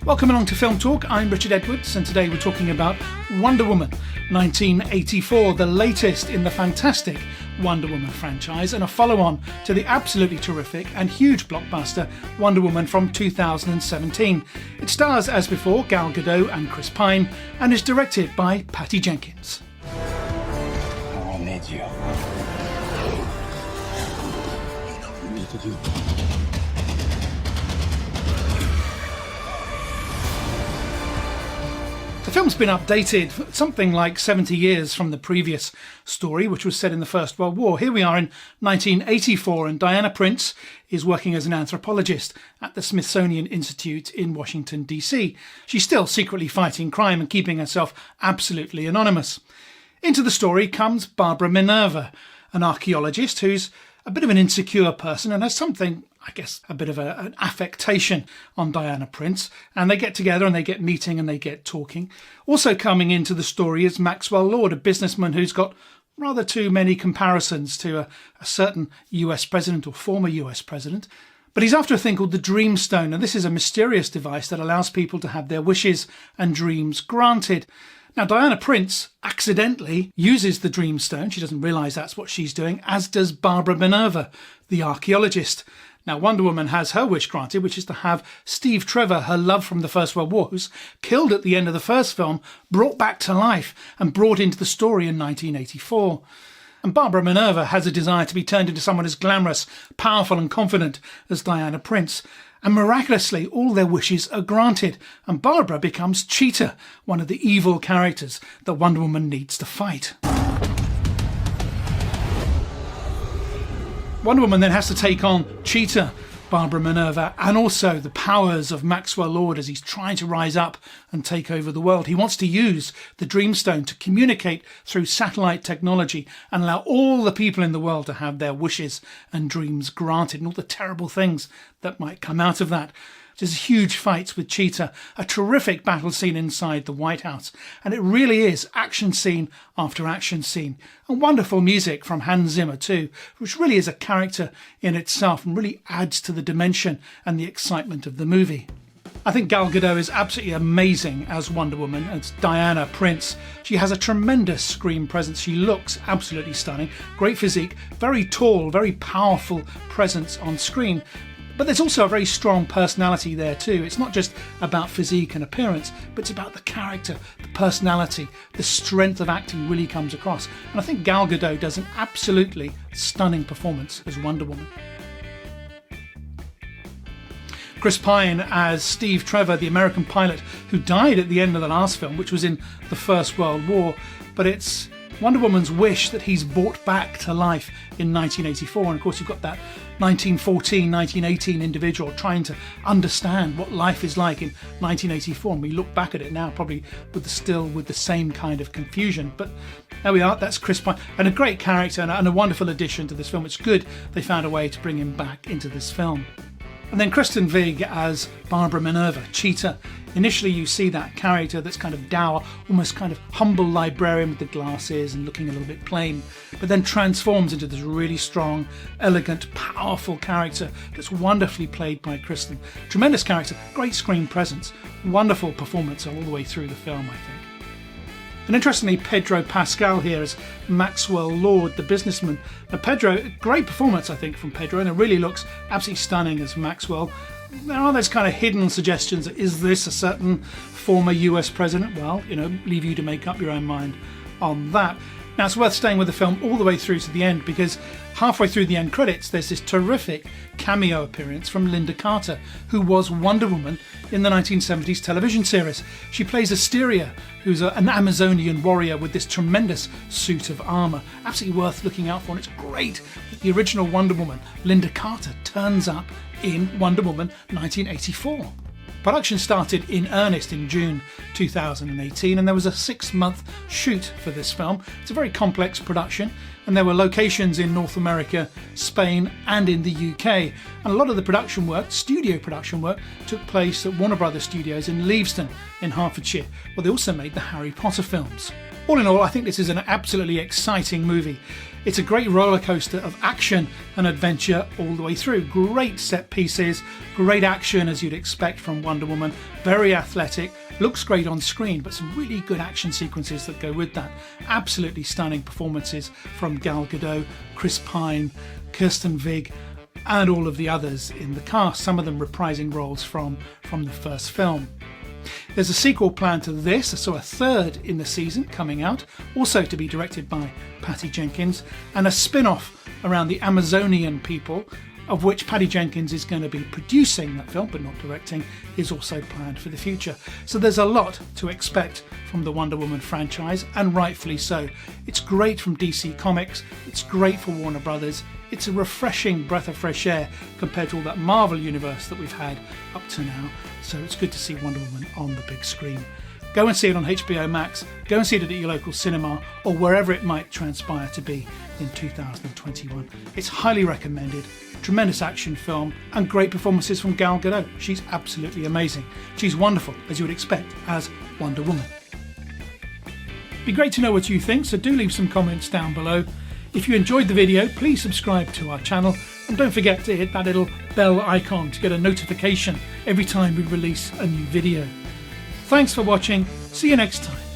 Welcome along to Film Talk. I'm Richard Edwards, and today we're talking about Wonder Woman 1984, the latest in the fantastic Wonder Woman franchise, and a follow-on to the absolutely terrific and huge blockbuster Wonder Woman from 2017. It stars, as before, Gal Gadot and Chris Pine, and is directed by Patty Jenkins. I need you. You know what you need to do. The film's been updated something like 70 years from the previous story, which was set in the First World War. Here we are in 1984, and Diana Prince is working as an anthropologist at the Smithsonian Institute in Washington, D.C. She's still secretly fighting crime and keeping herself absolutely anonymous. Into the story comes Barbara Minerva, an archaeologist who's a bit of an insecure person and has something, I guess, a bit of an affectation on Diana Prince, and they get together and they get meeting and they get talking. Also coming into the story is Maxwell Lord, a businessman who's got rather too many comparisons to a certain US president or former US president. But he's after a thing called the Dreamstone, and this is a mysterious device that allows people to have their wishes and dreams granted. Now, Diana Prince accidentally uses the Dreamstone. She doesn't realise that's what she's doing, as does Barbara Minerva, the archaeologist. Now, Wonder Woman has her wish granted, which is to have Steve Trevor, her love from the First World War, who's killed at the end of the first film, brought back to life and brought into the story in 1984. And Barbara Minerva has a desire to be turned into someone as glamorous, powerful and confident as Diana Prince. And miraculously, all their wishes are granted, and Barbara becomes Cheetah, one of the evil characters that Wonder Woman needs to fight. Wonder Woman then has to take on Cheetah, Barbara Minerva, and also the powers of Maxwell Lord as he's trying to rise up and take over the world. He wants to use the Dreamstone to communicate through satellite technology and allow all the people in the world to have their wishes and dreams granted, and all the terrible things that might come out of that. There's huge fights with Cheetah, a terrific battle scene inside the White House, and it really is action scene after action scene. And wonderful music from Hans Zimmer too, which really is a character in itself and really adds to the dimension and the excitement of the movie. I think Gal Gadot is absolutely amazing as Wonder Woman, as Diana Prince. She has a tremendous screen presence. She looks absolutely stunning, great physique, very tall, very powerful presence on screen. But there's also a very strong personality there too. It's not just about physique and appearance, but it's about the character, the personality, the strength of acting really comes across. And I think Gal Gadot does an absolutely stunning performance as Wonder Woman. Chris Pine as Steve Trevor, the American pilot who died at the end of the last film, which was in the First World War. But it's Wonder Woman's wish that he's brought back to life in 1984. And of course, you've got that 1914, 1918 individual trying to understand what life is like in 1984. And we look back at it now, probably with the same kind of confusion. But there we are, that's Chris Pine. And a great character and a wonderful addition to this film. It's good they found a way to bring him back into this film. And then Kristen Wiig as Barbara Minerva, Cheetah. Initially you see that character that's kind of dour, almost kind of humble librarian with the glasses and looking a little bit plain, but then transforms into this really strong, elegant, powerful character that's wonderfully played by Kristen. Tremendous character, great screen presence, wonderful performance all the way through the film, I think. And interestingly, Pedro Pascal here as Maxwell Lord, the businessman. Now Pedro, great performance I think from Pedro, and it really looks absolutely stunning as Maxwell. There are those kind of hidden suggestions that is this a certain former US president? Well, leave you to make up your own mind on that. Now it's worth staying with the film all the way through to the end, because halfway through the end credits there's this terrific cameo appearance from Linda Carter, who was Wonder Woman in the 1970s television series. She plays Asteria, who's an Amazonian warrior with this tremendous suit of armour. Absolutely worth looking out for, and it's great that the original Wonder Woman, Linda Carter, turns up in Wonder Woman 1984. Production started in earnest in June 2018, and there was a 6-month shoot for this film. It's a very complex production, and there were locations in North America, Spain and in the UK. And a lot of the production work, studio production work, took place at Warner Brothers Studios in Leavesden in Hertfordshire, where they also made the Harry Potter films. All in all, I think this is an absolutely exciting movie. It's a great roller coaster of action and adventure all the way through. Great set pieces, great action as you'd expect from Wonder Woman, very athletic, looks great on screen, but some really good action sequences that go with that. Absolutely stunning performances from Gal Gadot, Chris Pine, Kristen Wiig, and all of the others in the cast, some of them reprising roles from the first film. There's a sequel planned to this, so a third in the season coming out, also to be directed by Patty Jenkins, and a spin-off around the Amazonian people, of which Patty Jenkins is going to be producing that film but not directing, is also planned for the future. So there's a lot to expect from the Wonder Woman franchise, and rightfully so. It's great from DC Comics, it's great for Warner Brothers, it's a refreshing breath of fresh air compared to all that Marvel universe that we've had up to now, so it's good to see Wonder Woman on the big screen. Go and see it on HBO Max, go and see it at your local cinema or wherever it might transpire to be in 2021. It's highly recommended, tremendous action film and great performances from Gal Gadot. She's absolutely amazing. She's wonderful, as you would expect, as Wonder Woman. It'd be great to know what you think, so do leave some comments down below. If you enjoyed the video, please subscribe to our channel and don't forget to hit that little bell icon to get a notification every time we release a new video. Thanks for watching, see you next time.